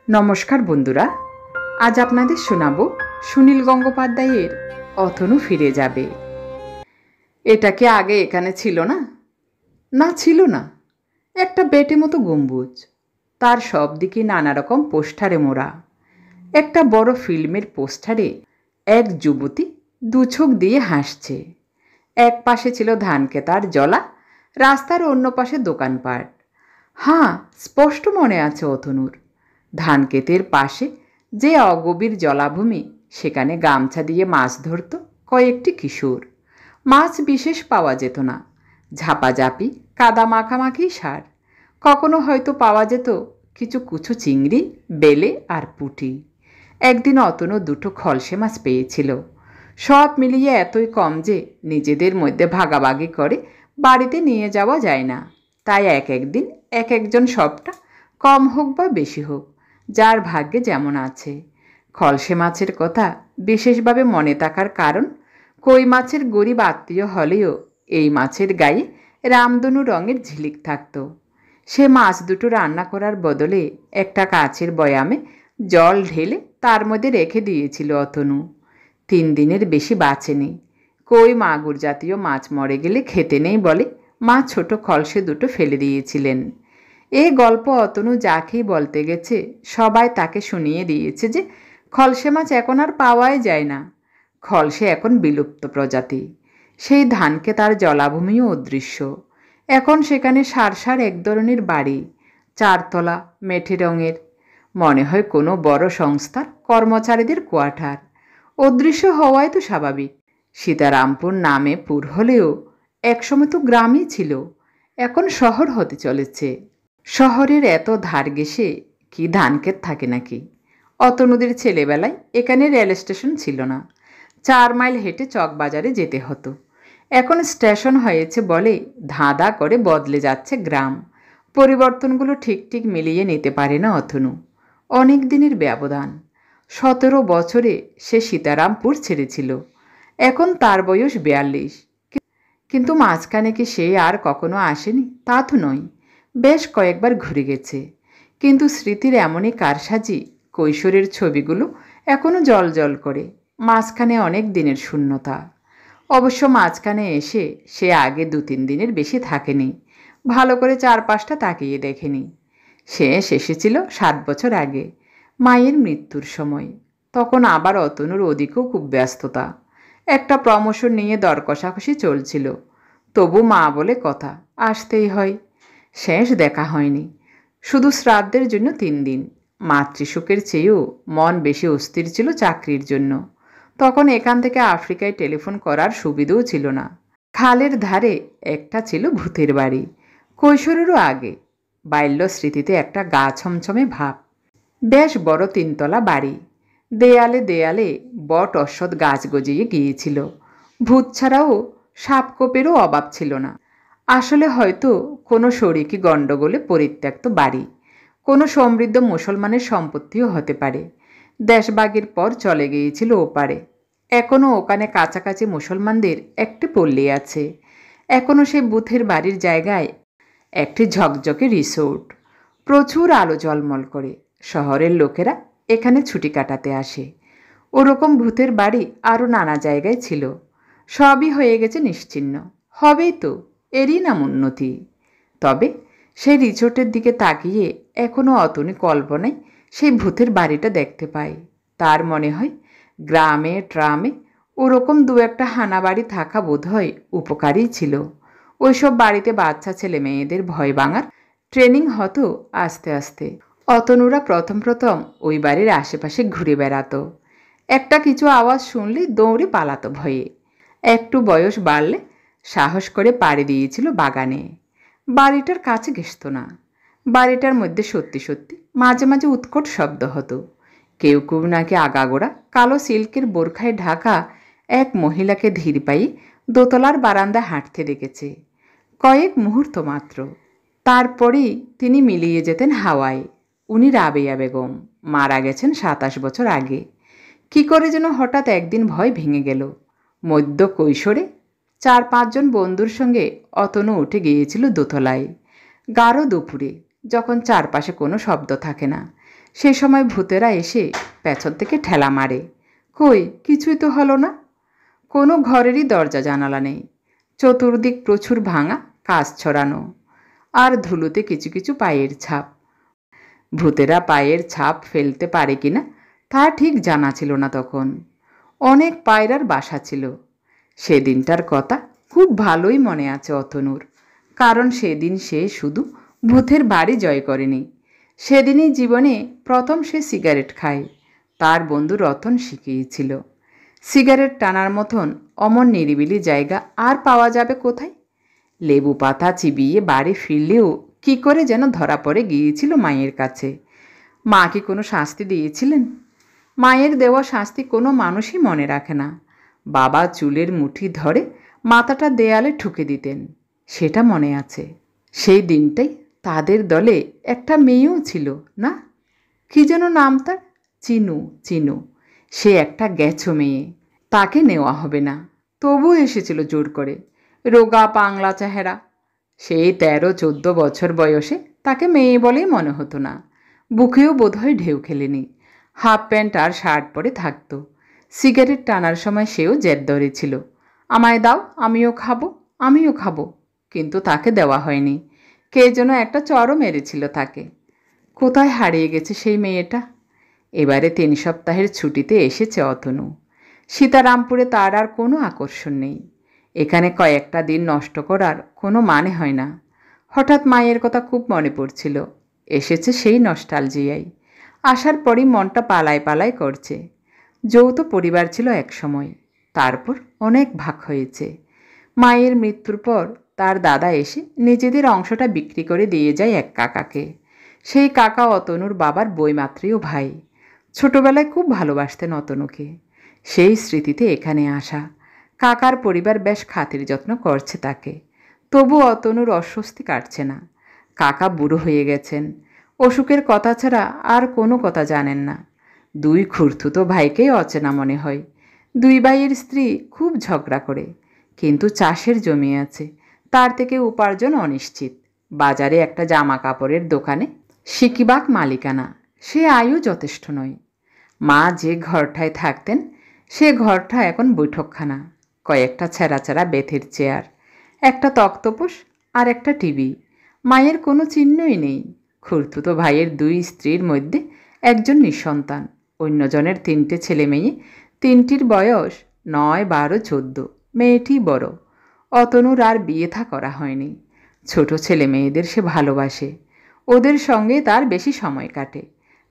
নমস্কার বন্ধুরা, আজ আপনাদের শোনাব সুনীল গঙ্গোপাধ্যায়ের অতনু ফিরে যাবে। এটা কি আগে এখানে ছিল না? না, ছিল না। একটা বেটে মতো গম্বুজ, তার সব দিকে নানা রকম পোস্টারে মোড়া। একটা বড় ফিল্মের পোস্টারে এক যুবতী দুচোখ দিয়ে হাসছে। এক পাশে ছিল ধানক্ষেতার জলা, রাস্তার অন্য পাশে দোকানপাট। হ্যাঁ, স্পষ্ট মনে আছে অতনুর। ধানক্ষেতের পাশে যে অগভীর জলাভূমি, সেখানে গামছা দিয়ে মাছ ধরত কয়েকটি কিশোর। মাছ বিশেষ পাওয়া যেত না, ঝাপাঝাপি, কাদা মাখামাখি সার। কখনো হয়তো পাওয়া যেত কিছু কুচো চিংড়ি, বেলে আর পুঁটি। একদিন অতনু দুটো খলসে মাছ পেয়েছিল। সব মিলিয়ে এতই কম যে নিজেদের মধ্যে ভাগাভাগি করে বাড়িতে নিয়ে যাওয়া যায় না। তাই এক একদিন এক একজন সবটা, কম হোক বা বেশি হোক, যার ভাগ্যে যেমন আছে। খলসে মাছের কথা বিশেষভাবে মনে থাকার কারণ, কই মাছের গরিব আত্মীয় হলেও এই মাছের গায়ে রামধনু রঙের ঝিলিক থাকত। সে মাছ দুটো রান্না করার বদলে একটা কাচের বয়ামে জল ঢেলে তার মধ্যে রেখে দিয়েছিল অতনু। 3 দিনের বেশি বাঁচেনি। কই মাগুর জাতীয় মাছ মরে গেলে খেতে নেই বলে মা ছোট খলসে দুটো ফেলে দিয়েছিলেন। এই গল্প অতনু যাকেই বলতে গেছে সবাই তাকে শুনিয়ে দিয়েছে যে খলসে মাছ এখন আর পাওয়াই যায় না। খলসে এখন বিলুপ্ত প্রজাতি। সেই ধানক্ষেতার জলাভূমিও অদৃশ্য। এখন সেখানে সার এক ধরনের বাড়ি, 4 তলা, মেঠে রঙের। মনে হয় কোনো বড় সংস্থার কর্মচারীদের কোয়ার্টার। অদৃশ্য হওয়াই তো স্বাভাবিক। সীতারামপুর নামে পুর হলেও একসময় তো গ্রামই ছিল, এখন শহর হতে চলেছে। শহরের এত ধার ঘেঁষে কি ধানক্ষেত থাকে নাকি? অতনুদের ছেলেবেলায় এখানে রেল স্টেশন ছিল না। 4 মাইল হেঁটে চকবাজারে যেতে হতো। এখন স্টেশন হয়েছে বলে ধাঁধা করে বদলে যাচ্ছে গ্রাম। পরিবর্তনগুলো ঠিক মিলিয়ে নিতে পারে না অতনু। অনেক দিনের ব্যবধান। 17 বছরে সে সীতারামপুর ছেড়েছিল। এখন তার বয়স 42। কিন্তু মাঝখানে কি সে আর কখনো আসেনি? তা তো নয়। বেশ কয়েকবার ঘুরে গেছে। কিন্তু স্মৃতির এমনই কারসাজি, কৈশোরের ছবিগুলো এখনও জল করে। মাঝখানে অনেক দিনের শূন্যতা। অবশ্য মাঝখানে এসে সে আগে 2-3 দিনের বেশি থাকেনি। ভালো করে চারপাশটা তাকিয়ে দেখেনি। শেষ এসেছিল 7 বছর আগে, মায়ের মৃত্যুর সময়। তখন আবার অতনুর ওদিকেও খুব ব্যস্ততা। একটা প্রমোশন নিয়ে দর কষাকষি চলছিল। তবু মা বলে কথা, আসতেই হয়। শেষ দেখা হয়নি, শুধু শ্রাদ্ধের জন্য 3 দিন। মাতৃসুখের চেয়েও মন বেশি অস্থির ছিল চাকরির জন্য। তখন এখান থেকে আফ্রিকায় টেলিফোন করার সুবিধাও ছিল না। খালের ধারে একটা ছিল ভূতের বাড়ি, কৈশোরেরও আগে। বাল্য স্মৃতিতে একটা গা ছমছমে ভাব। বেশ বড় 3 তলা বাড়ি। দেয়ালে দেয়ালে বট অশ্বত্থ গাছ গজিয়ে গিয়েছিল। ভূত ছাড়াও সাপকোপেরও অভাব ছিল না। আসলে হয়তো কোনো শরিকি গণ্ডগোলে পরিত্যক্ত বাড়ি, কোনো সমৃদ্ধ মুসলমানের সম্পত্তিও হতে পারে। দেশভাগের পর চলে গিয়েছিল ওপারে। এখনও ওখানে কাছাকাছি মুসলমানদের একটি পল্লী আছে। এখনও সেই বুথের বাড়ির জায়গায় একটি ঝকঝকে রিসোর্ট। প্রচুর আলো ঝলমল করে। শহরের লোকেরা এখানে ছুটি কাটাতে আসে। ওরকম ভূতের বাড়ি আরও নানা জায়গায় ছিল। সবই হয়ে গেছে নিশ্চিহ্ন। হবেই তো, এরই নাম উন্নতি। তবে সেই রিসোর্টের দিকে তাকিয়ে এখনও অতনি কল্পনায় সেই ভূতের বাড়িটা দেখতে পায়। তার মনে হয় গ্রামে ট্রামে ওরকম 2-1টা হানা বাড়ি থাকা বোধহয় উপকারী ছিল। ওইসব বাড়িতে বাচ্চা ছেলে মেয়েদের ভয় ভাঙার ট্রেনিং হতো আস্তে আস্তে। অতনুরা প্রথম ওই বাড়ির আশেপাশে ঘুরে বেড়াতো। একটা কিছু আওয়াজ শুনলে দৌড়ে পালাতো ভয়ে। একটু বয়স বাড়লে সাহস করে পাড়ি দিয়েছিল বাগানে। বাড়িটার কাছে ঘেঁষত না। বাড়িটার মধ্যে সত্যি মাঝে মাঝে উৎকট শব্দ হতো। কেউ নাকি আগাগোড়া কালো সিল্কের বোরখায় ঢাকা এক মহিলাকে ধীর পায়ে দোতলার বারান্দায় হাঁটতে দেখেছে। কয়েক মুহূর্ত মাত্র। তারপরেই তিনি মিলিয়ে যেতেন হাওয়ায়। উনি রাবেয়া বেগম, মারা গেছেন 27 বছর আগে। কি করে যেন হঠাৎ একদিন ভয় ভেঙে গেল। মধ্য কৈশোরে 4-5 জন বন্ধুর সঙ্গে অতনু উঠে গিয়েছিল দোতলায়। গাঢ় দুপুরে, যখন চারপাশে কোনো শব্দ থাকে না। সেই সময় ভূতেরা এসে পেছন থেকে ঠেলা মারে। কই, কিছুই তো হলো না। কোনো ঘরেরই দরজা জানালা নেই, চতুর্দিক প্রচুর ভাঙা, কাঁচ ছড়ানো, আর ধুলোতে কিছু কিছু পায়ের ছাপ। ভূতেরা পায়ের ছাপ ফেলতে পারে কিনা তা ঠিক জানা ছিল না তখন। অনেক পায়রার বাসা ছিল। সেদিনটার কথা খুব ভালোই মনে আছে অতনুর, কারণ সেদিন সে শুধু ভূতের বাড়ি জয় করেনি, সেদিনই জীবনে প্রথম সে সিগারেট খায়। তার বন্ধু রতন শিখিয়েছিল, সিগারেট টানার মতন অমন নিরিবিলি জায়গা আর পাওয়া যাবে কোথায়। লেবু পাতা চিবিয়ে বাড়ি ফিরলেও কি করে যেন ধরা পড়ে গিয়েছিল মায়ের কাছে। মা কি কোনো শাস্তি দিয়েছিলেন? মায়ের দেওয়া শাস্তি কোনো মানুষই মনে রাখে না। বাবা চুলের মুঠি ধরে মাথাটা দেয়ালে ঠুকে দিতেন, সেটা মনে আছে। সেই দিনটাই তাদের দলে একটা মেয়েও ছিল না? কি যেন নাম তার? চিনু। চিনু, সে একটা গেছো মেয়ে, তাকে নেওয়া হবে না, তবু এসেছিল জোর করে। রোগা পাংলা চেহারা। সেই 13-14 বছর বয়সে তাকে মেয়ে বলেই মনে হতো না। বুকেও বোধহয় ঢেউ খেলেনি। হাফ প্যান্ট আর শার্ট পরে থাকতো। সিগারেট টানার সময় সেও জেদ ধরেছিল, আমায় দাও, আমিও খাবো, আমিও খাবো। কিন্তু তাকে দেওয়া হয়নি। কে যেন একটা চরও মেরেছিল তাকে। কোথায় হারিয়ে গেছে সেই মেয়েটা? এবারে 3 সপ্তাহের ছুটিতে এসেছে অতনু। সীতারামপুরে তার আর কোনো আকর্ষণ নেই। এখানে কয়েকটা দিন নষ্ট করার কোনো মানে হয় না। হঠাৎ মায়ের কথা খুব মনে পড়ছিল। এসেছে সেই নস্টালজিয়ায়। আসার পরই মনটা পালায় পালায় করছে। যৌথ পরিবার ছিল এক সময়, তারপর অনেক ভাগ হয়েছে। মায়ের মৃত্যুর পর তার দাদা এসে নিজেদের অংশটা বিক্রি করে দিয়ে যায় এক কাকাকে। সেই কাকা অতনুর বাবার বইমাত্রীয় ভাই। ছোটবেলায় খুব ভালোবাসতেন অতনুকে। সেই স্মৃতিতে এখানে আসা। কাকার পরিবার বেশ খাতির যত্ন করছে তাকে, তবু অতনুর অস্বস্তি কাটছে না। কাকা বুড়ো হয়ে গেছেন, অসুখের কথা ছাড়া আর কোনো কথা জানেন না। 2 খুড়তুতো ভাইকেই অচেনা মনে হয়। 2 ভাইয়ের স্ত্রী খুব ঝগড়া করে, কিন্তু চাষের জমি আছে, তার থেকে উপার্জন অনিশ্চিত। বাজারে একটা জামা কাপড়ের দোকানে সিকিবাক মালিকানা, সে আয়ও যথেষ্ট নয়। মা যে ঘরটায় থাকতেন সে ঘরটা এখন বৈঠকখানা। কয়েকটা ছেঁড়া ছেঁড়া বেতের চেয়ার, একটা তক্তপোষ আর একটা টিভি। মায়ের কোনো চিহ্নই নেই। খুড়তুতো ভাইয়ের 2 স্ত্রীর মধ্যে একজন নিঃসন্তান, অন্যজনের 3টে ছেলে মেয়ে। 3টির বয়স 9, 12, 14। মেয়েটি বড়। অতনুর আর বিয়ে থা করা হয়নি। ছোট ছেলে মেয়েদের সে ভালোবাসে, ওদের সঙ্গে তার বেশি সময় কাটে।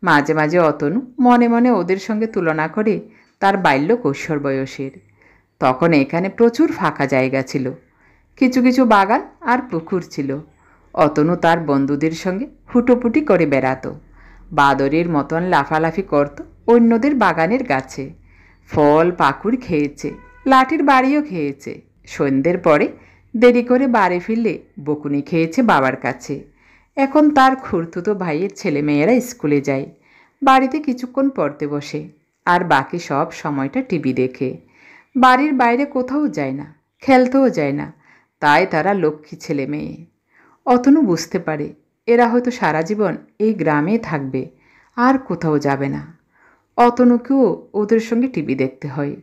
মাঝে মাঝে অতনু মনে মনে ওদের সঙ্গে তুলনা করে তার বাল্য কৈশোর বয়সের। তখন এখানে প্রচুর ফাঁকা জায়গা ছিল, কিছু কিছু বাগান আর পুকুর ছিল। অতনু তার বন্ধুদের সঙ্গে হুটোপুটি করে বেড়াতো, বাদরের মতন লাফালাফি করত অন্যদের বাগানের গাছে। ফল পাকুড় খেয়েছে, লাঠির বাড়িও খেয়েছে। সন্ধ্যের পরে দেরি করে বাড়ি ফিরলে বকুনি খেয়েছে বাবার কাছে। এখন তার খুড়তুতো ভাইয়ের ছেলেমেয়েরা স্কুলে যায়, বাড়িতে কিছুক্ষণ পড়তে বসে, আর বাকি সব সময়টা টিভি দেখে। বাড়ির বাইরে কোথাও যায় না, খেলতেও যায় না। তাই তারা লক্ষ্মী ছেলে মেয়ে। অতনু বুঝতে পারে এরা হয়তো সারা জীবন এই গ্রামেই থাকবে, আর কোথাও যাবে না। অতনুকেও ওদের সঙ্গে টিভি দেখতে হয়।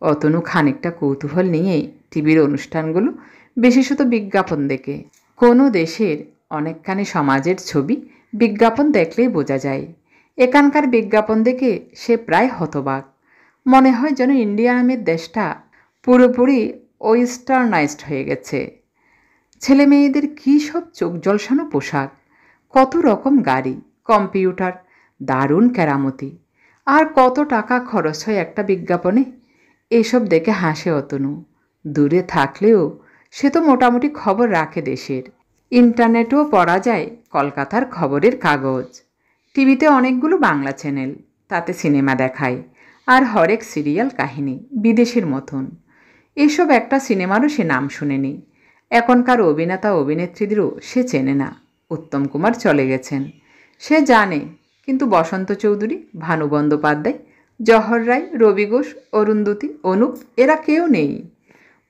অতনু খানিকটা কৌতূহল নিয়েই টিভির অনুষ্ঠানগুলো, বিশেষত বিজ্ঞাপন দেখে। কোনো দেশের অনেকখানি সমাজের ছবি বিজ্ঞাপন দেখলেই বোঝা যায়। এখানকার বিজ্ঞাপন দেখে সে প্রায় হতবাক। মনে হয় যেন ইন্ডিয়া নামের দেশটা পুরোপুরি ওয়েস্টার্নাইজড হয়ে গেছে। ছেলে মেয়েদের কী সব চোখ জলসানো পোশাক, কত রকম গাড়ি, কম্পিউটার, দারুণ কেরামতি। আর কত টাকা খরচ হয় একটা বিজ্ঞাপনে। এসব দেখে হাসে অতনু। দূরে থাকলেও সে তো মোটামুটি খবর রাখে দেশের। ইন্টারনেটেও পড়া যায় কলকাতার খবরের কাগজ। টিভিতে অনেকগুলো বাংলা চ্যানেল, তাতে সিনেমা দেখায়, আর হরেক সিরিয়াল কাহিনী বিদেশের মতন। এসব একটা সিনেমারও সে নাম শুনেনি। এখনকার অভিনেতা অভিনেত্রীদেরও সে চেনে না। উত্তম কুমার চলে গেছেন সে জানে, কিন্তু বসন্ত চৌধুরী, ভানু বন্দ্যোপাধ্যায়, জহর রায়, রবি ঘোষ, অরুন্ধতী, অনুপ এরা কেউ নেই।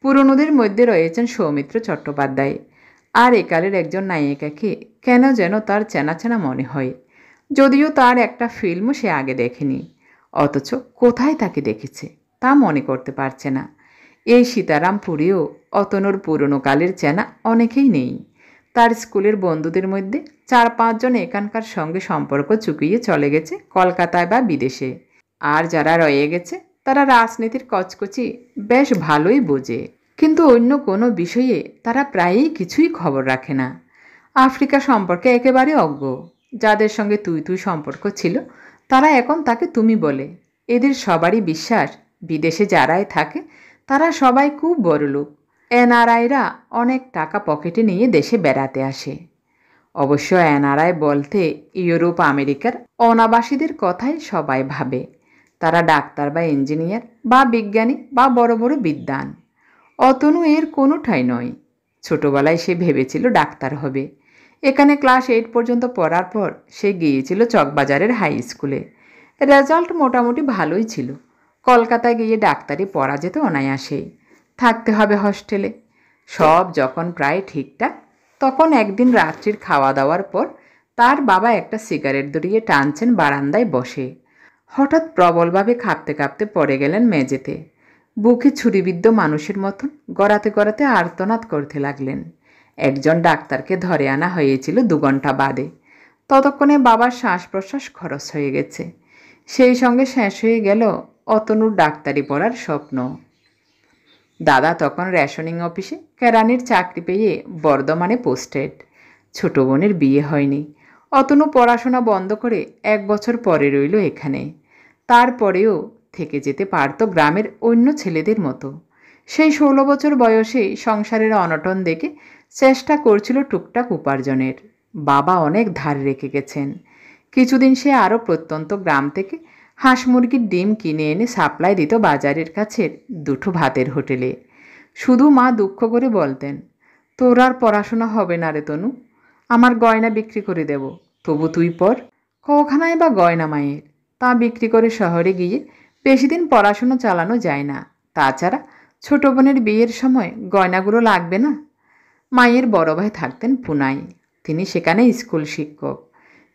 পুরনোদের মধ্যে রয়েছেন সৌমিত্র চট্টোপাধ্যায়। আর একালের একজন নায়িকাকে কেন যেন তার চেনা চেনা মনে হয়। যদিও তার একটা ফিল্মও সে আগে দেখেনি, অথচ কোথায় তাকে দেখেছে তা মনে করতে পারছে না। এই সীতারামপুরেও অতনুর পুরনো কালের চেনা অনেকেই নেই। তার স্কুলের বন্ধুদের মধ্যে 4-5 জন এখানকার সঙ্গে সম্পর্ক চুকিয়ে চলে গেছে কলকাতায় বা বিদেশে। আর যারা রয়ে গেছে তারা রাজনীতির কচকচি বেশ ভালোই বোঝে, কিন্তু অন্য কোনো বিষয়ে তারা প্রায়ই কিছুই খবর রাখে না। আফ্রিকা সম্পর্কে একেবারে অজ্ঞ। যাদের সঙ্গে তুই তুই সম্পর্ক ছিল তারা এখন তাকে তুমি বলে। এদের সবারই বিশ্বাস বিদেশে যারাই থাকে তারা সবাই খুব বড়লোক। এনআরআইরা অনেক টাকা পকেটে নিয়ে দেশে বেড়াতে আসে। অবশ্য এনআরআই বলতে ইউরোপ আমেরিকার অনাবাসীদের কথাই সবাই ভাবে। তারা ডাক্তার বা ইঞ্জিনিয়ার বা বিজ্ঞানী বা বড় বড় বিদ্বান। অতনু এর কোনোটাই নয়। ছোটবেলায় সে ভেবেছিল ডাক্তার হবে। এখানে ক্লাস 8 পর্যন্ত পড়ার পর সে গিয়েছিল চকবাজারের হাই স্কুলে। রেজাল্ট মোটামুটি ভালোই ছিল। কলকাতায় গিয়ে ডাক্তারি পড়া যেত অনায়াসেই। থাকতে হবে হস্টেলে। সব যখন প্রায় ঠিকঠাক, তখন একদিন রাত্রির খাওয়া দাওয়ার পর তার বাবা একটা সিগারেট ধরিয়ে টানছেন বারান্দায় বসে। হঠাৎ প্রবলভাবে কাঁপতে কাঁপতে পড়ে গেলেন মেঝেতে। বুকে ছুরিবিদ্ধ মানুষের মতন গড়াতে গড়াতে আর্তনাদ করতে লাগলেন। একজন ডাক্তারকে ধরে আনা হয়েছিল 2 ঘন্টা বাদে। ততক্ষণে বাবার শ্বাস প্রশ্বাস খরচ হয়ে গেছে। সেই সঙ্গে শেষ হয়ে গেল অতনুর ডাক্তারি পড়ার স্বপ্ন। দাদা তখন রেশনিং অফিসে কেরানির চাকরি পেয়ে বর্ধমানে পোস্টেড। ছোট বোনের বিয়ে হয়নি। অতনু পড়াশোনা বন্ধ করে 1 বছর পরে রইল এখানে। তারপরেও থেকে যেতে পারত গ্রামের অন্য ছেলেদের মতো। সেই 16 বছর বয়সেই সংসারের অনটন দেখে চেষ্টা করছিল টুকটাক উপার্জনের। বাবা অনেক ধার রেখে গেছেন। কিছুদিন সে আরও প্রত্যন্ত গ্রাম থেকে হাঁস মুরগির ডিম কিনে এনে সাপ্লাই দিত বাজারের কাছের 2 ভাতের হোটেলে। শুধু মা দুঃখ করে বলতেন, তোর আর পড়াশোনা হবে না রে তনু, আমার গয়না বিক্রি করে দেব, তবু তুই পড়। কখানায় বা গয়না মায়ের, তা বিক্রি করে শহরে গিয়ে বেশি দিন পড়াশুনো চালানো যায় না। তাছাড়া ছোট বোনের বিয়ের সময় গয়নাগুলো লাগবে না। মায়ের বড় ভাই থাকতেন পুনায়। তিনি সেখানে স্কুল শিক্ষক।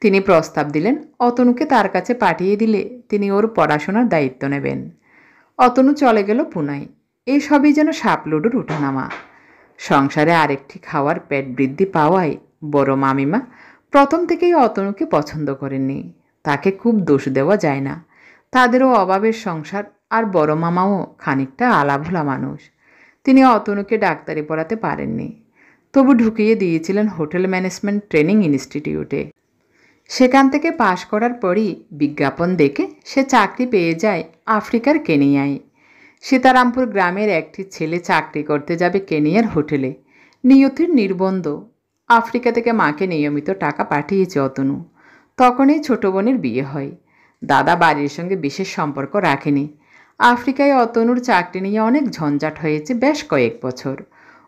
তিনি প্রস্তাব দিলেন অতনুকে তার কাছে পাঠিয়ে দিলে তিনি ওর পড়াশোনার দায়িত্ব নেবেন। অতনু চলে গেল পুনায়। এই সবই যেন সাপলুডুর উঠানামা। সংসারে আরেকটি খাওয়ার পেট বৃদ্ধি পাওয়ায় বড় মামিমা প্রথম থেকেই অতনুকে পছন্দ করেননি। তাকে খুব দোষ দেওয়া যায় না। তাদেরও অভাবের সংসার, আর বড় মামাও খানিকটা আলাভোলা মানুষ। তিনি অতনুকে ডাক্তারি পড়াতে পারেননি। তবু ঢুকিয়ে দিয়েছিলেন হোটেল ম্যানেজমেন্ট ট্রেনিং ইনস্টিটিউটে। সেখান থেকে পাশ করার পরই বিজ্ঞাপন দেখে সে চাকরি পেয়ে যায় আফ্রিকার কেনিয়ায়। সীতারামপুর গ্রামের একটি ছেলে চাকরি করতে যাবে কেনিয়ার হোটেলে। নিয়তির নির্বন্ধ। আফ্রিকা থেকে মাকে নিয়মিত টাকা পাঠিয়েছে অতনু। তখনই ছোট বোনের বিয়ে হয়। দাদা বাড়ির সঙ্গে বিশেষ সম্পর্ক রাখেনি। আফ্রিকায় অতনুর চাকরি নিয়ে অনেক ঝঞ্ঝাট হয়েছে বেশ কয়েক বছর।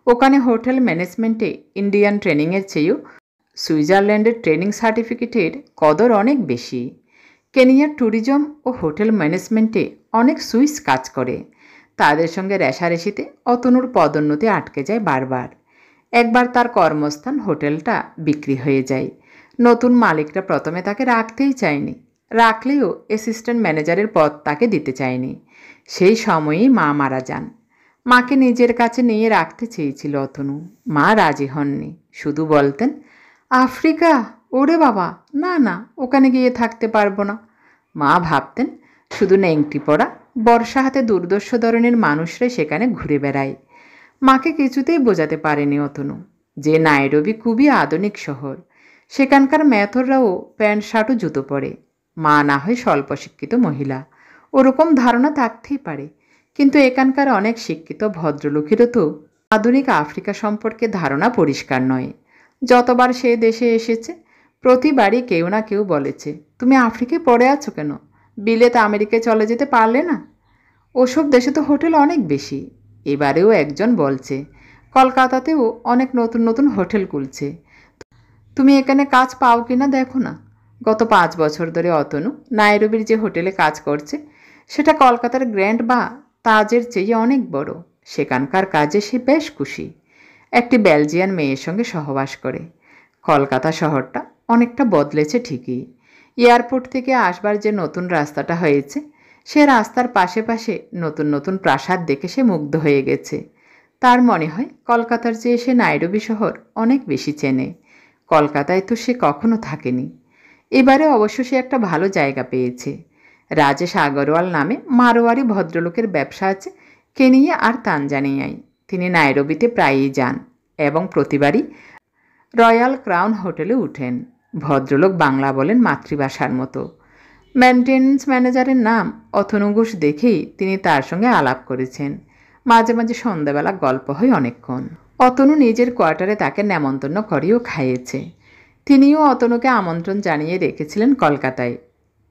ওখানে হোটেল ম্যানেজমেন্টে ইন্ডিয়ান ট্রেনিংয়ের চেয়েও সুইজারল্যান্ডের ট্রেনিং সার্টিফিকেটের কদর অনেক বেশি। কেনিয়ার ট্যুরিজম ও হোটেল ম্যানেজমেন্টে অনেক সুইস কাজ করে। তাদের সঙ্গে রেষারেষিতে অতনুর পদোন্নতি আটকে যায় বারবার। একবার তার কর্মস্থান হোটেলটা বিক্রি হয়ে যায়। নতুন মালিকরা প্রথমে তাকে রাখতেই চায়নি। রাখলেও অ্যাসিস্ট্যান্ট ম্যানেজারের পদ তাকে দিতে চায়নি। সেই সময়েই মা মারা যান। মাকে নিজের কাছে নিয়ে রাখতে চেয়েছিল অতনু। মা রাজি হননি। শুধু বলতেন, আফ্রিকা, ওরে বাবা, না না, ওখানে গিয়ে থাকতে পারবো না। মা ভাবতেন শুধু নেংটি পড়া বর্ষা হাতে দুর্দর্শ ধরনের মানুষরাই সেখানে ঘুরে বেড়ায়। মাকে কিছুতেই বোঝাতে পারেনি অতনু যে নাইরোবি খুবই আধুনিক শহর। সেখানকার মেথররাও প্যান্ট শার্ট ও জুতো পরে। মা না হয় স্বল্প শিক্ষিত মহিলা, ওরকম ধারণা থাকতেই পারে, কিন্তু এখানকার অনেক শিক্ষিত ভদ্রলোকেরও তো আধুনিক আফ্রিকা সম্পর্কে ধারণা পরিষ্কার নয়। যতবার সে দেশে এসেছে প্রতিবারই কেউ না কেউ বলেছে, তুমি আফ্রিকায় পড়ে আছো কেন, বিলেত আমেরিকায় চলে যেতে পারলে না? ওসব দেশে তো হোটেল অনেক বেশি। এবারেও একজন বলছে কলকাতাতেও অনেক নতুন নতুন হোটেল খুলছে, তুমি এখানে কাজ পাও কিনা দেখো না। গত 5 বছর ধরে অতনু নাইরোবির যে হোটেলে কাজ করছে সেটা কলকাতার গ্র্যান্ড বা তাজের চেয়ে অনেক বড়। সেখানকার কাজে সে বেশ খুশি। একটি বেলজিয়ান মেয়ের সঙ্গে সহবাস করে। কলকাতা শহরটা অনেকটা বদলেছে ঠিকই, এয়ারপোর্ট থেকে আসবার যে নতুন রাস্তাটা হয়েছে, সে রাস্তার পাশে পাশে নতুন নতুন প্রাসাদ দেখে সে মুগ্ধ হয়ে গেছে। তার মনে হয় কলকাতার চেয়ে সে নাইরোবি শহর অনেক বেশি চেনে। কলকাতায় তো সে কখনো থাকেনি। এবারে অবশ্য সে একটা ভালো জায়গা পেয়েছে। রাজেশ আগরওয়াল নামে মারোয়ারি ভদ্রলোকের ব্যবসা আছে কেনিয়া আর তানজানিয়ায়। তিনি নাইরোবিতে প্রায়ই যান এবং প্রতিবারই রয়্যাল ক্রাউন হোটেলে উঠেন। ভদ্রলোক বাংলা বলেন মাতৃভাষার মতো। মেনটেন্যান্স ম্যানেজারের নাম অতনু ঘোষ দেখেই তিনি তার সঙ্গে আলাপ করেছেন। মাঝে মাঝে সন্ধ্যাবেলা গল্প হয় অনেকক্ষণ। অতনু নিজের কোয়ার্টারে তাকে নেমন্তন্ন করেও খাইয়েছে। তিনিও অতনুকে আমন্ত্রণ জানিয়ে রেখেছিলেন কলকাতায়,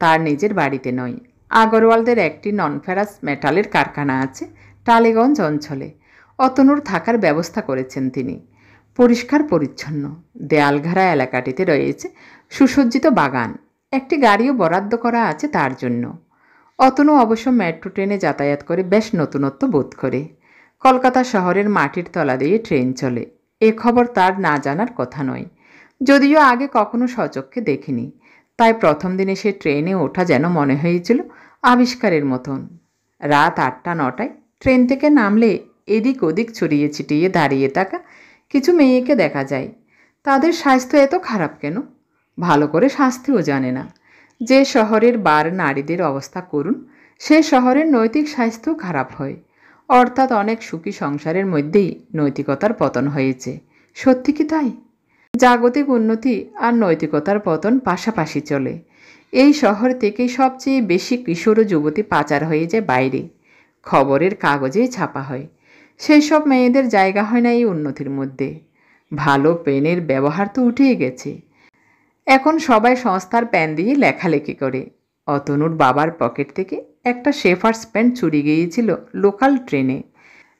তার নিজের বাড়িতে নয়। আগরওয়ালদের একটি ননফেরাস মেটালের কারখানা আছে টালিগঞ্জ অঞ্চলে। অতনুর থাকার ব্যবস্থা করেছেন তিনি। পরিষ্কার পরিচ্ছন্ন দেয়ালঘেরা এলাকাটিতে রয়েছে সুসজ্জিত বাগান। একটি গাড়িও বরাদ্দ করা আছে তার জন্য। অতনু অবশ্য মেট্রো ট্রেনে যাতায়াত করে বেশ নতুনত্ব বোধ করে। কলকাতা শহরের মাটির তলা দিয়ে ট্রেন চলে, এ খবর তার না জানার কথা নয়। যদিও আগে কখনো সচক্ষে দেখিনি, তাই প্রথম দিনে সে ট্রেনে ওঠা যেন মনে হয়েছিল আবিষ্কারের মতন। রাত 8টা-9টায় ট্রেন থেকে নামলে এদিক ওদিক ছড়িয়ে ছিটিয়ে দাঁড়িয়ে থাকা কিছু মেয়েকে দেখা যায়। তাদের স্বাস্থ্য এত খারাপ কেন? ভালো করে স্বাস্থ্যও জানে না। যে শহরের বার নারীদের অবস্থা করুন, সে শহরের নৈতিক স্বাস্থ্যও খারাপ হয়। অর্থাৎ অনেক সুখী সংসারের মধ্যেই নৈতিকতার পতন হয়েছে। সত্যি কি তাই? জাগতিক উন্নতি আর নৈতিকতার পতন পাশাপাশি চলে। এই শহর থেকেই সবচেয়ে বেশি কিশোর ও যুবতী পাচার হয়ে যায় বাইরে। খবরের কাগজেই ছাপা হয়। সেই সব মেয়েদের জায়গা হয় না এই উন্নতির মধ্যে। ভালো পেনের ব্যবহার তো উঠেই গেছে। এখন সবাই সংস্থার পেন দিয়ে লেখালেখি করে। অতনুর বাবার পকেট থেকে একটা শেফার্স পেন চুরি গিয়েছিল লোকাল ট্রেনে।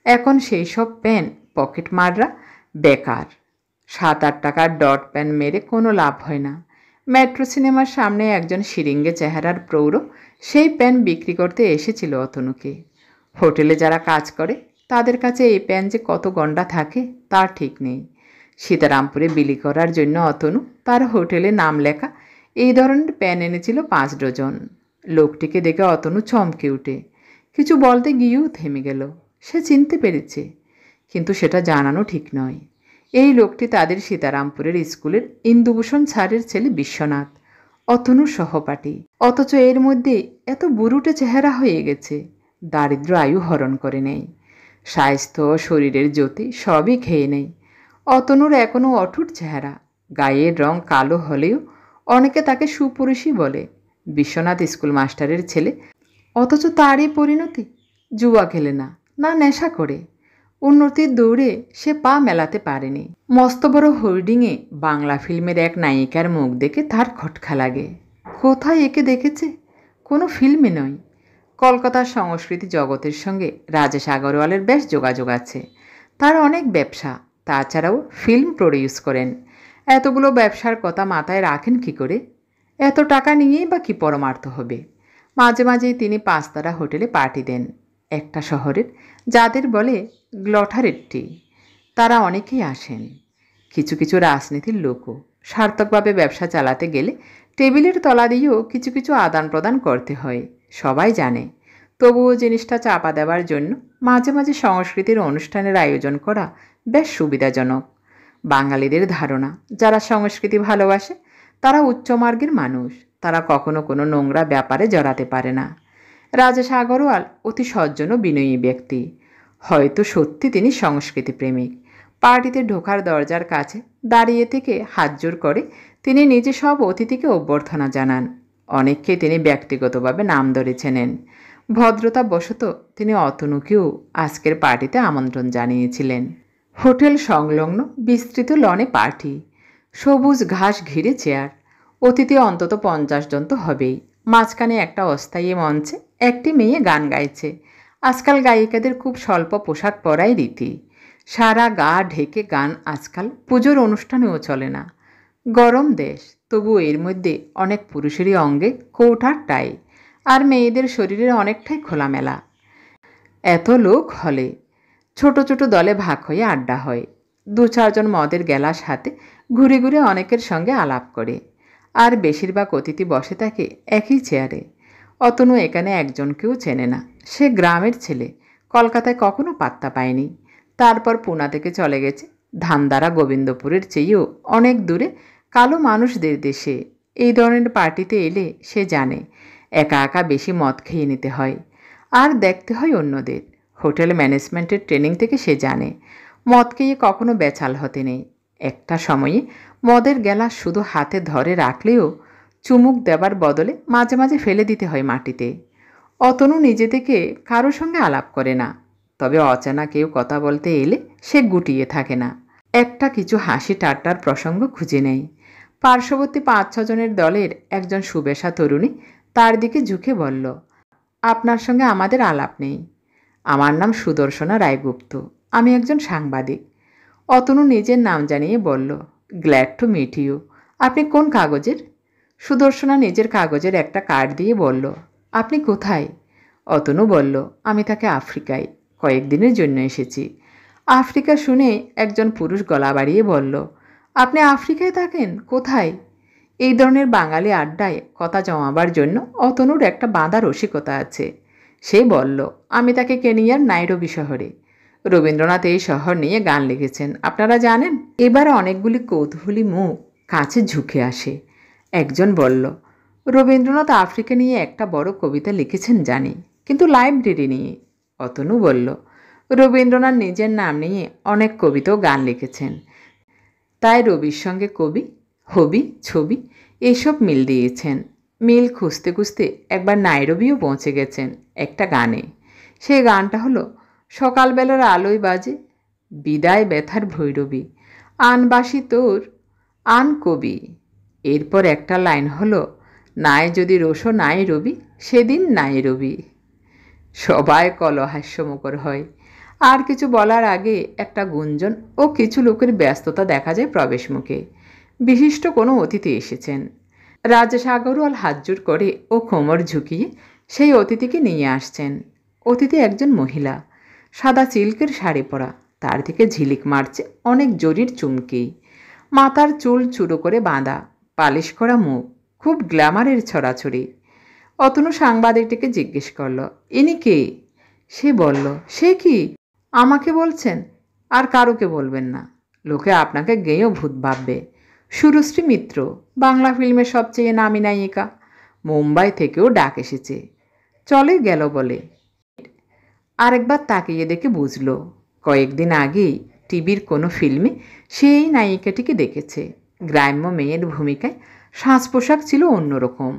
এখন সেই সব পেন পকেট মাররা বেকার। 7-8 টাকার ডট পেন মেরে কোনো লাভ হয় না। মেট্রো সিনেমার সামনে একজন শিরিঙ্গে চেহারার প্রৌঢ় সেই পেন বিক্রি করতে এসেছিল অতনুকে। হোটেলে যারা কাজ করে তাদের কাছে এই পেন যে কত গন্ডা থাকে তার ঠিক নেই। সীতারামপুরে বিলি করার জন্য অতনু তার হোটেলে নাম লেখা এই ধরনের পেন এনেছিল 5 ডজন। লোকটিকে দেখে অতনু চমকে উঠে কিছু বলতে গিয়েও থেমে গেল। সে চিনতে পেরেছে, কিন্তু সেটা জানানো ঠিক নয়। এই লোকটি তাদের সীতারামপুরের স্কুলের ইন্দুভূষণ স্যারের ছেলে বিশ্বনাথ, অতনুর সহপাঠী। অথচ এর মধ্যে এত বুড়ুটে চেহারা হয়ে গেছে। দারিদ্র আয়ু হরণ করে নেই। স্বাস্থ্য ও শরীরের জ্যোতি সবই খেয়ে নেই। অতনুর এখনও অঠুট চেহারা। গায়ের রং কালো হলেও অনেকে তাকে সুপুরুষই বলে। বিশ্বনাথ স্কুল মাস্টারের ছেলে, অথচ তারই পরিণতি জুয়া খেলে না, না নেশা করে। উন্নতির দৌড়ে সে পা মেলাতে পারেনি। মস্ত বড় হোর্ডিংয়ে বাংলা ফিল্মের এক নায়িকার মুখ দেখে তার খটকা লাগে। কোথায় একে দেখেছে? কোনো ফিল্মে নয়। কলকাতার সংস্কৃতি জগতের সঙ্গে রাজেশ আগরওয়ালের বেশ যোগাযোগ আছে। তার অনেক ব্যবসা, তাছাড়াও ফিল্ম প্রডিউস করেন। এতগুলো ব্যবসার কথা মাথায় রাখেন কি করে? এত টাকা নিয়েই বা কী পরমার্থ হবে? মাঝে মাঝেই তিনি 5 তারা হোটেলে পার্টি দেন একটা শহরের, যাদের বলে গ্লটারেট্টি। তারা অনেকেই আসেন। কিছু কিছু রাজনীতির লোকও। সার্থকভাবে ব্যবসা চালাতে গেলে টেবিলের তলা দিয়েও কিছু কিছু আদান প্রদান করতে হয়, সবাই জানে। তবুও জিনিসটা চাপা দেওয়ার জন্য মাঝে মাঝে সংস্কৃতির অনুষ্ঠানের আয়োজন করা বেশ সুবিধাজনক। বাঙালিদের ধারণা, যারা সংস্কৃতি ভালোবাসে তারা উচ্চমার্গের মানুষ। তারা কখনো কোনো নোংরা ব্যাপারে জড়াতে পারে না। রাজেশ আগরওয়াল অতি সজ্জন ও বিনয়ী ব্যক্তি। হয়তো সত্যি তিনি সংস্কৃতি প্রেমিক। পার্টিতে ঢোকার দরজার কাছে দাঁড়িয়ে থেকে হাত জোর করে তিনি নিজে সব অতিথিকে অভ্যর্থনা জানান। অনেককে তিনি ব্যক্তিগতভাবে নাম ধরে চেনেন। ভদ্রতাবশত তিনি অতনুকেও আজকের পার্টিতে আমন্ত্রণ জানিয়েছিলেন। হোটেল সংলগ্ন বিস্তৃত লনে পার্টি। সবুজ ঘাস ঘিরে চেয়ার। অতিথি অন্তত 50 জন তো হবেই। মাঝখানে একটা অস্থায়ী মঞ্চে একটি মেয়ে গান গাইছে। আজকাল গায়িকাদের খুব স্বল্প পোশাক পরাই রীতি। সারা গা ঢেকে গান আজকাল পুজোর অনুষ্ঠানেও চলে না। গরম দেশ, তবু এর মধ্যে অনেক পুরুষেরই অঙ্গে কোট আর টাই, আর মেয়েদের শরীরের অনেকটাই খোলামেলা। এত লোক হলে ছোট ছোট দলে ভাগ হয়ে আড্ডা হয়। 2-4 জন মদের গ্লাস হাতে ঘুরে ঘুরে অনেকের সঙ্গে আলাপ করে। আর বেশিরভাগ অতিথি বসে থাকে একই চেয়ারে। অতনু এখানে একজনকেও চেনে না। সে গ্রামের ছেলে, কলকাতায় কখনো পাত্তা পায়নি। তারপর পুনা থেকে চলে গেছে ধামদারা গোবিন্দপুরের চেয়েও অনেক দূরে কালো মানুষদের দেশে। এই ধরনের পার্টিতে এলে সে জানে একা একা বেশি মদ খেয়ে নিতে হয় আর দেখতে হয় অন্যদের। হোটেল ম্যানেজমেন্টের ট্রেনিং থেকে সে জানে মদ খেয়ে কখনো বেচাল হতে নেই। একটা সময়ে মদের গেলা শুধু হাতে ধরে রাখলেও চুমুক দেবার বদলে মাঝে মাঝে ফেলে দিতে হয় মাটিতে। অতনু নিজে থেকে কারো সঙ্গে আলাপ করে না, তবে অচেনা কেউ কথা বলতে এলে সে গুটিয়ে থাকে না। একটা কিছু হাসি ঠাট্টার প্রসঙ্গ খুঁজে নেয়। পার্শ্ববর্তী 5-6 জনের দলের একজন সুবেশা তরুণী তার দিকে ঝুঁকে বলল, আপনার সঙ্গে আমাদের আলাপ নেই। আমার নাম সুদর্শনা রায়গুপ্ত, আমি একজন সাংবাদিক। অতনু নিজের নাম জানিয়ে বলল, গ্ল্যাড টু মিট ইউ। আপনি কোন কাগজের? সুদর্শনা নিজের কাগজের একটা কার্ড দিয়ে বলল, আপনি কোথায়? অতনু বলল, আমি তাকে আফ্রিকায় কয়েকদিনের জন্য এসেছি। আফ্রিকা শুনে একজন পুরুষ গলা বাড়িয়ে বলল, আপনি আফ্রিকায় থাকেন? কোথায়? এই ধরনের বাঙালি আড্ডায় কথা জমাবার জন্য অতনুর একটা বাঁধা রসিকতা আছে। সে বলল, আমি তাকে কেনিয়ার নাইরোবি শহরে। রবীন্দ্রনাথ এই শহর নিয়ে গান লিখেছেন, আপনারা জানেন? এবার অনেকগুলি কৌতূহলী মুখ কাছে ঝুঁকে আসে। একজন বলল, রবীন্দ্রনাথ আফ্রিকা নিয়ে একটা বড় কবিতা লিখেছেন জানি, কিন্তু লাইব্রেরি নিয়ে। অতনু বলল, রবীন্দ্রনাথ নিজের নাম নিয়ে অনেক কবিতা ও গান লিখেছেন, তাই রবির সঙ্গে কবি, হবি, ছবি এইসব মিল দিয়েছেন। মিল খুঁজতে খুঁজতে একবার নাইরোবিও পৌঁছে গেছেন একটা গানে। সেই গানটা হলো, সকালবেলার আলোয় বাজে বিদায় ব্যথার ভৈরবী, আনবাসী তোর আন কবি। এরপর একটা লাইন হলো, নাই যদি রোশো নাই রবি, সেদিন নাই রবি। সবাই কলহাস্যমুখর হয়। আর কিছু বলার আগে একটা গুঞ্জন ও কিছু লোকের ব্যস্ততা দেখা যায় প্রবেশ মুখে। বিশিষ্ট কোনো অতিথি এসেছেন। রাজেশ আগরওয়াল হাতজোড় করে ও কোমর ঝুঁকিয়ে সেই অতিথিকে নিয়ে আসছেন। অতিথি একজন মহিলা, সাদা সিল্কের শাড়ি পরা, তার দিকে ঝিলিক মারছে অনেক জরির চুমকি। মাথার চুল চুরো করে বাঁধা, পালিশ করা মুখ, খুব গ্ল্যামারের ছড়াছড়ি। অতনু সাংবাদিকটিকে জিজ্ঞেস করল, ইনি কে? সে বলল, সে কি, আমাকে বলছেন? আর কারোকে বলবেন না, লোকে আপনাকে গেঁয়ো ভূত ভাববে। সুরশ্রী মিত্র, বাংলা ফিল্মের সবচেয়ে নামী নায়িকা। মুম্বাই থেকেও ডাক এসেছে, চলে গেল বলে। আরেকবার তাকিয়ে দেখে বুঝল, কয়েকদিন আগেই টিভির কোনো ফিল্মে সেই নায়িকাটিকে দেখেছে। গ্রাম্য মেয়ের ভূমিকায় সাজ পোশাক ছিল অন্যরকম।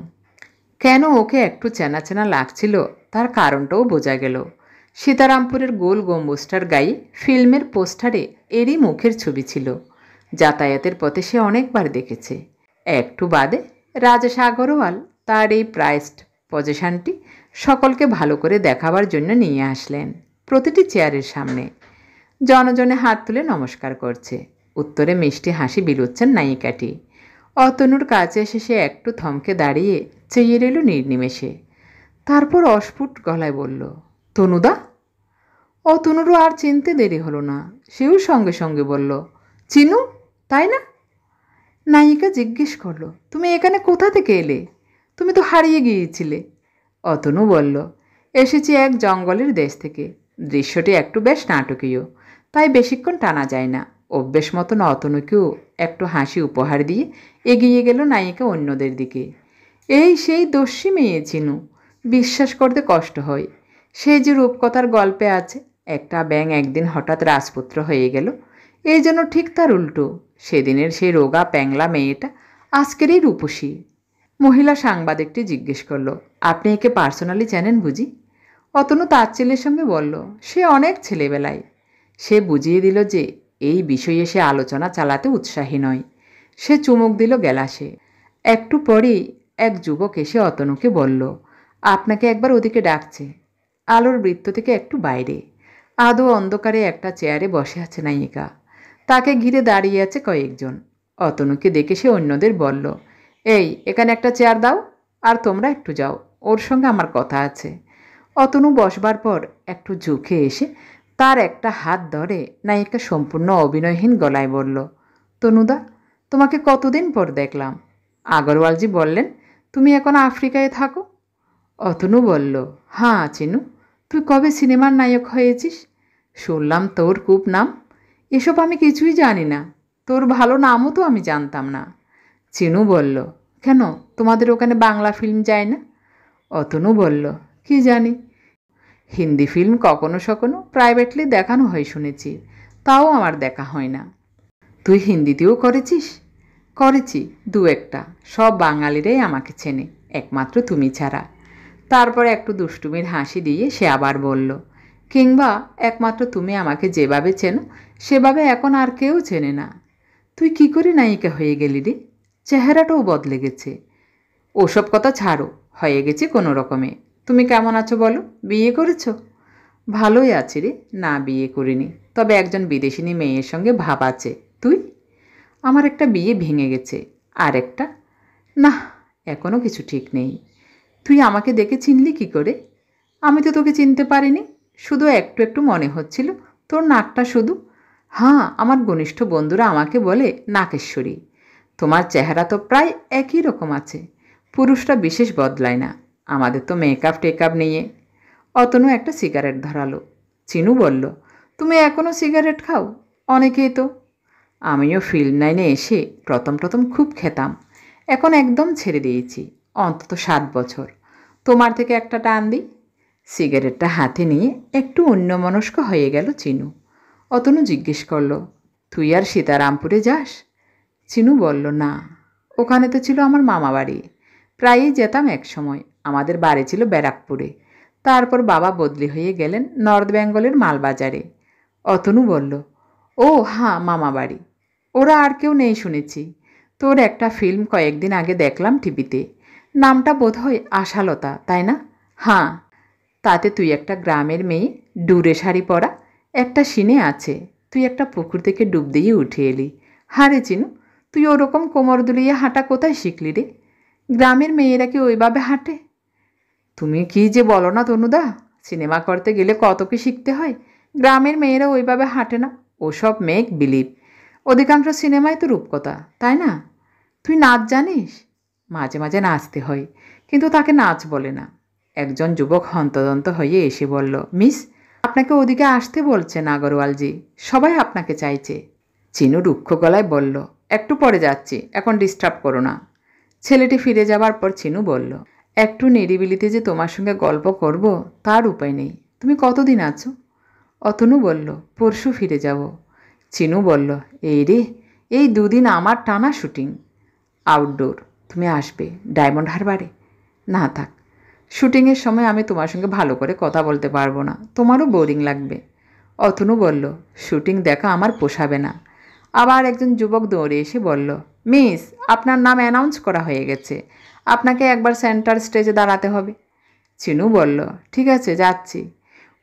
কেন ওকে একটু চেনা চেনা লাগছিল তার কারণটাও বোঝা গেল। সীতারামপুরের গোল গম্বুজটার গায়ে ফিল্মের পোস্টারে এরই মুখের ছবি ছিল। যাতায়াতের পথে সে অনেকবার দেখেছে। একটু বাদে রাজেশ আগরওয়াল তার এই প্রাইসড পজিশনটি সকলকে ভালো করে দেখাবার জন্য নিয়ে আসলেন। প্রতিটি চেয়ারের সামনে জনজনে হাত তুলে নমস্কার করছে। উত্তরে মিষ্টি হাসি বিলুচ্ছেন নায়িকাটি। অতনুর কাছে এসে সে একটু থমকে দাঁড়িয়ে চেয়ে রইল নির্নিমেষে। তারপর অস্ফুট গলায় বলল, তনুদা। অতনুরও আর চিনতে দেরি হলো না, সেও সঙ্গে সঙ্গে বলল, চিনু, তাই না? নায়িকা জিজ্ঞেস করলো, তুমি এখানে কোথা থেকে এলে? তুমি তো হারিয়ে গিয়েছিলে। অতনু বলল, এসেছি এক জঙ্গলের দেশ থেকে। দৃশ্যটি একটু বেশ নাটকীয়, তাই বেশিক্ষণ টানা যায় না। অভ্যেস মতন অতনুকেও একটু হাসি উপহার দিয়ে এগিয়ে গেল নায়িকা অন্যদের দিকে। এই সেই দস্যি মেয়ে চিনু, বিশ্বাস করতে কষ্ট হয়। সে যে রূপকথার গল্পে আছে, একটা ব্যাঙ একদিন হঠাৎ রাজপুত্র হয়ে গেল, এই জন্য ঠিক তার উল্টো। সেদিনের সেই রোগা প্যাংলা মেয়েটা আজকেরই রূপসী। মহিলা সাংবাদিকটি জিজ্ঞেস করল, আপনি একে পার্সোনালি চেনেন বুঝি? অতনু তাচ্ছিল্যের সঙ্গে বলল, সে অনেক ছেলেবেলায়। সে বুঝিয়ে দিল যে এই বিষয়ে সে আলোচনা চালাতে উৎসাহী নয়। সে চুমুক দিল গ্যালাসে। একটু পরেই এক যুবক এসে অতনুকে বলল, আপনাকে একবার ওদিকে ডাকছে। আলোর বৃত্ত থেকে একটু বাইরে আদৌ অন্ধকারে একটা চেয়ারে বসে আছে নায়িকা। তাকে ঘিরে দাঁড়িয়ে আছে কয়েকজন। অতনুকে দেখে সে অন্যদের বলল, এই এখানে একটা চেয়ার দাও, আর তোমরা একটু যাও, ওর সঙ্গে আমার কথা আছে। অতনু বসবার পর একটু ঝুঁকে এসে তার একটা হাত ধরে নায়িকা সম্পূর্ণ অভিনয়হীন গলায় বলল, তনুদা, তোমাকে কতদিন পর দেখলাম। আগরওয়ালজি বললেন, তুমি এখন আফ্রিকায় থাকো? অতনু বলল, হ্যাঁ চিনু, তুই কবে সিনেমার নায়ক হয়েছিস? শুনলাম তোর খুব নাম। এসব আমি কিছুই জানি না, তোর ভালো নামও তো আমি জানতাম না। চিনু বলল, কেন, তোমাদের ওখানে বাংলা ফিল্ম যায় না? অতনু বলল, কি জানি, হিন্দি ফিল্ম কখনো সখনো প্রাইভেটলি দেখানো হয় শুনেছি, তাও আমার দেখা হয় না। তুই হিন্দিতেও করেছিস? করেছি দু একটা, সব বাঙালিরাই আমাকে চেনে, একমাত্র তুমি ছাড়া। তারপর একটু দুষ্টুমির হাসি দিয়ে সে আবার বলল, কিংবা একমাত্র তুমি আমাকে যেভাবে চেনো সেভাবে এখন আর কেউ চেনে না। তুই কি করে নায়িকা হয়ে গেলি রে? চেহারাটাও বদলে গেছে। ওসব কথা ছাড়ো, হয়ে গেছে কোনো রকমে। তুমি কেমন আছো বলো? বিয়ে করেছো? ভালোই আছি রে, না বিয়ে করিনি, তবে একজন বিদেশিনী মেয়ের সঙ্গে ভাব আছে। তুই? আমার একটা বিয়ে ভেঙে গেছে, আর একটা? না, এখনও কিছু ঠিক নেই। তুই আমাকে দেখে চিনলি কি করে? আমি তো তোকে চিনতে পারিনি, শুধু একটু একটু মনে হচ্ছিল তোর নাকটা শুধু। হ্যাঁ, আমার ঘনিষ্ঠ বন্ধুরা আমাকে বলে নাকেশ্বরী। তোমার চেহারা তো প্রায় একই রকম আছে, পুরুষরা বিশেষ বদলায় না, আমাদের তো মেকআপ টেকআপ নিয়ে। অতনু একটা সিগারেট ধরালো। চিনু বলল, তুমি এখনও সিগারেট খাও? অনেকেই তো। আমিও ফিল্ম লাইনে এসে প্রথম প্রথম খুব খেতাম, এখন একদম ছেড়ে দিয়েছি, অন্তত 7 বছর। তোমার থেকে একটা টান দিই। সিগারেটটা হাতে নিয়ে একটু অন্যমনস্ক হয়ে গেল চিনু। অতনু জিজ্ঞেস করল, তুই আর সীতারামপুরে যাস? চিনু বলল, না, ওখানে তো ছিল আমার মামা বাড়ি, প্রায়ই যেতাম এক সময়। আমাদের বাড়ি ছিল ব্যারাকপুরে, তারপর বাবা বদলি হয়ে গেলেন নর্থ বেঙ্গলের মালবাজারে। অতনু বলল, ও হ্যাঁ, মামা বাড়ি। ওরা আর কেউ নেই শুনেছি। তোর একটা ফিল্ম কয়েকদিন আগে দেখলাম টিভিতে, নামটা বোধহয় আশালতা, তাই না? হ্যাঁ, তাতে তুই একটা গ্রামের মেয়ে, ডুরে শাড়ি পরা, একটা সিনে আছে তুই একটা পুকুর থেকে ডুব দিয়ে উঠে এলি। হারে চিনু, তুই ওরকম কোমর দুলিয়ে হাঁটা কোথায় শিখলি রে? গ্রামের মেয়েরা কি ওইভাবে হাঁটে? তুমি কি যে বলো না তনুদা, সিনেমা করতে গেলে কত কি শিখতে হয়। গ্রামের মেয়েরা ওইভাবে হাঁটে না, ওসব মেক বিলিভ। অধিকাংশ সিনেমায় তো রূপকথা, তাই না? তুই নাচ জানিস? মাঝে মাঝে নাচতে হয়, কিন্তু তাকে নাচ বলে না। একজন যুবক হন্তদন্ত হয়ে এসে বলল, মিস, আপনাকে ওদিকে আসতে বলছেন আগরওয়ালজি, সবাই আপনাকে চাইছে। চিনু রুক্ষ গলায় বলল, একটু পরে যাচ্ছি, এখন ডিস্টার্ব করো না। ছেলেটি ফিরে যাবার পর চিনু বলল, একটু নিরিবিলিতে যে তোমার সঙ্গে গল্প করব তার উপায় নেই। তুমি কতদিন আছো? অতনু বলল, পরশু ফিরে যাব। চিনু বলল, এই রে, এই 2 দিন আমার টানা শুটিং। আউটডোর। তুমি আসবে ডায়মন্ড হারবারে? না থাক, শুটিংয়ের সময় আমি তোমার সঙ্গে ভালো করে কথা বলতে পারবো না, তোমারও বোরিং লাগবে। অতনু বলল, শুটিং দেখা আমার পোষাবে না। আবার একজন যুবক দৌড়ে এসে বলল, মিস, আপনার নাম অ্যানাউন্স করা হয়ে গেছে, আপনাকে একবার সেন্টার স্টেজে দাঁড়াতে হবে। চিনু বলল, ঠিক আছে, যাচ্ছি।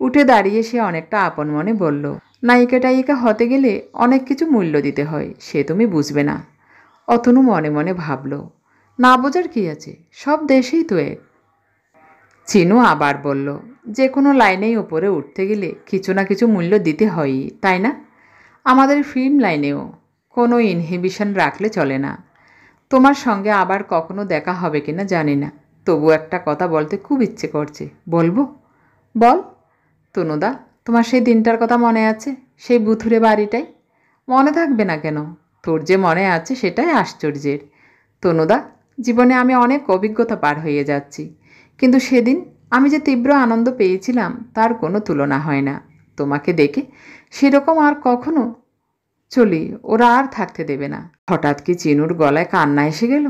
উঠে দাঁড়িয়ে সে অনেকটা আপন মনে বলল, নায়িকা টায়িকা হতে গেলে অনেক কিছু মূল্য দিতে হয়, সে তুমি বুঝবে না। অতনু মনে মনে ভাবল, না বোঝার কী আছে, সব দেশেই তো এক। চিনু আবার বলল, যে কোনো লাইনেই ওপরে উঠতে গেলে কিছু না কিছু মূল্য দিতে হয়ই, তাই না? আমাদের ফিল্ম লাইনেও কোনো ইনহিবিশন রাখলে চলে না। তোমার সঙ্গে আবার কখনো দেখা হবে কিনা জানি না, তবু একটা কথা বলতে খুব ইচ্ছে করছে, বলবো? বল। তনুদা, তোমার সেই দিনটার কথা মনে আছে, সেই বুথুরে বাড়িটাই? মনে থাকবে না কেন? তোর যে মনে আছে সেটাই আশ্চর্যের। তনুদা, জীবনে আমি অনেক অভিজ্ঞতা পার হয়ে যাচ্ছি, কিন্তু সেদিন আমি যে তীব্র আনন্দ পেয়েছিলাম তার কোনো তুলনা হয় না। তোমাকে দেখে সেরকম আর কখনো। চলি, ওরা আর থাকতে দেবে না। হঠাৎ কি চিনুর গলায় কান্না এসে গেল।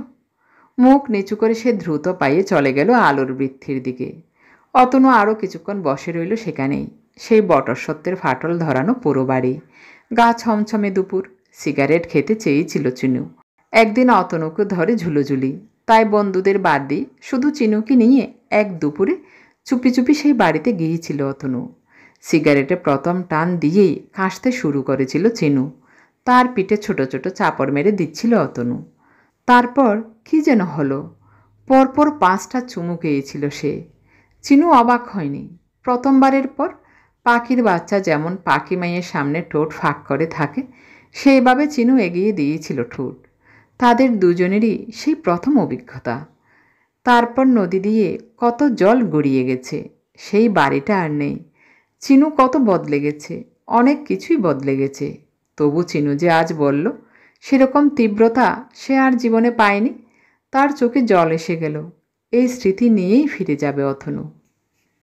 মুখ নিচু করে সে দ্রুত পায়ে চলে গেল আলোর বৃদ্ধির দিকে। অতনু আরও কিছুক্ষণ বসে রইল সেখানেই, সেই বটসত্ত্বের ফাটল ধরানো পুরো বাড়ি, গা ছমছমে দুপুর। সিগারেট খেতে চেয়েছিল চিনু। একদিন অতনুকে ধরে ঝুলোঝুলি, তাই বন্ধুদের বাদ দিয়ে শুধু চিনুকে নিয়ে এক দুপুরে চুপি চুপি সেই বাড়িতে গিয়েছিল অতনু। সিগারেটে প্রথম টান দিয়েই কাশতে শুরু করেছিল চিনু, তার পিঠে ছোট ছোট চাপড় মেরে দিচ্ছিল অতনু। তারপর কি যেন হলো, পরপর 5টা চুমু খেয়েছিল সে। চিনু অবাক হয়নি। প্রথমবারের পর পাখির বাচ্চা যেমন পাখি মাইয়ের সামনে ঠোঁট ফাঁক করে থাকে, সেইভাবে চিনু এগিয়ে দিয়েছিল ঠোঁট। তাদের দুজনেরই সেই প্রথম অভিজ্ঞতা। তারপর নদী দিয়ে কত জল গড়িয়ে গেছে, সেই বাড়িটা আর নেই। চিনু কত বদলে গেছে, অনেক কিছুই বদলে গেছে। তবু চিনু যে আজ বলল, সেরকম তীব্রতা সে আর জীবনে পায়নি। তার চোখে জল এসে গেল। এই স্মৃতি নিয়েই ফিরে যাবে অথনু।